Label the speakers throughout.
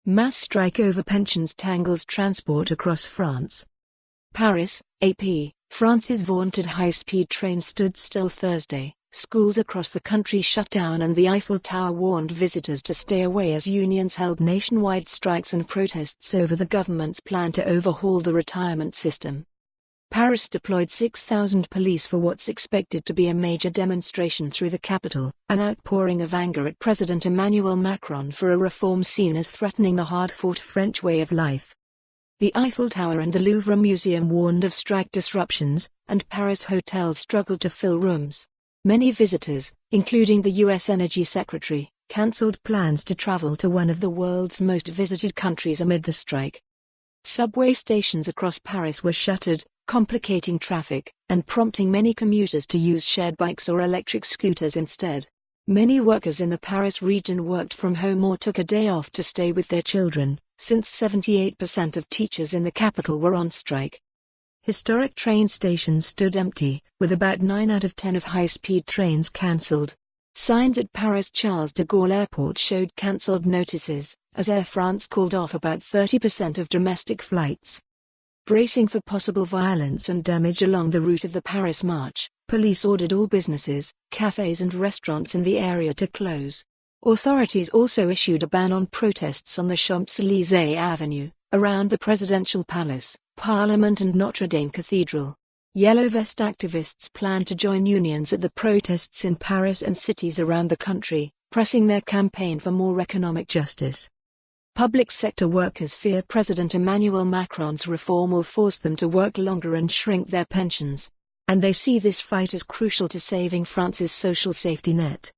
Speaker 1: Mass strike over pensions tangles transport across France. Paris, AP, France's vaunted high-speed train stood still Thursday. Schools across the country shut down and the Eiffel Tower warned visitors to stay away as unions held nationwide strikes and protests over the government's plan to overhaul the retirement system. Paris deployed 6,000 police for what's expected to be a major demonstration through the capital, an outpouring of anger at President Emmanuel Macron for a reform seen as threatening the hard-fought French way of life. The Eiffel Tower and the Louvre Museum warned of strike disruptions, and Paris hotels struggled to fill rooms. Many visitors, including the U.S. Energy Secretary, cancelled plans to travel to one of the world's most visited countries amid the strike. Subway stations across Paris were shuttered, complicating traffic, and prompting many commuters to use shared bikes or electric scooters instead. Many workers in the Paris region worked from home or took a day off to stay with their children, since 78% of teachers in the capital were on strike. Historic train stations stood empty, with about 9 out of 10 of high-speed trains cancelled. Signs at Paris Charles de Gaulle Airport showed cancelled notices, as Air France called off about 30% of domestic flights. Bracing for possible violence and damage along the route of the Paris March, police ordered all businesses, cafes and restaurants in the area to close. Authorities also issued a ban on protests on the Champs-Élysées Avenue, around the presidential palace, Parliament and Notre Dame Cathedral. Yellow Vest activists plan to join unions at the protests in Paris and cities around the country, pressing their campaign for more economic justice. Public sector workers fear President Emmanuel Macron's reform will force them to work longer and shrink their pensions. And they see this fight as crucial to saving France's social safety net.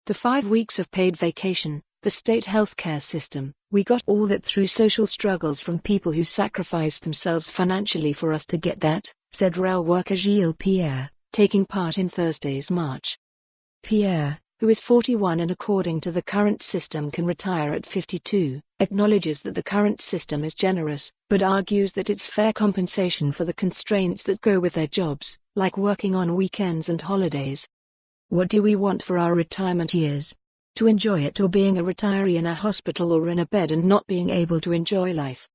Speaker 1: The 5 weeks of paid vacation, the state healthcare system, we got all that through social struggles from people who sacrificed themselves financially for us to get that, said rail worker Gilles Pierre, taking part in Thursday's march. Pierre, who is 41 and according to the current system can retire at 52, acknowledges that the current system is generous, but argues that it's fair compensation for the constraints that go with their jobs, like working on weekends and holidays. What do we want for our retirement years? To enjoy it, or being a retiree in a hospital or in a bed and not being able to enjoy life?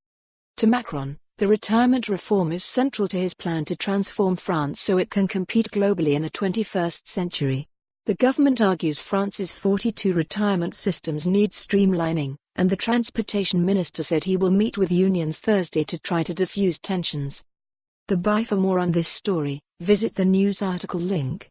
Speaker 1: To Macron, the retirement reform is central to his plan to transform France so it can compete globally in the 21st century. The government argues France's 42 retirement systems need streamlining, and the transportation minister said he will meet with unions Thursday to try to diffuse tensions. For more on this story, visit the news article link.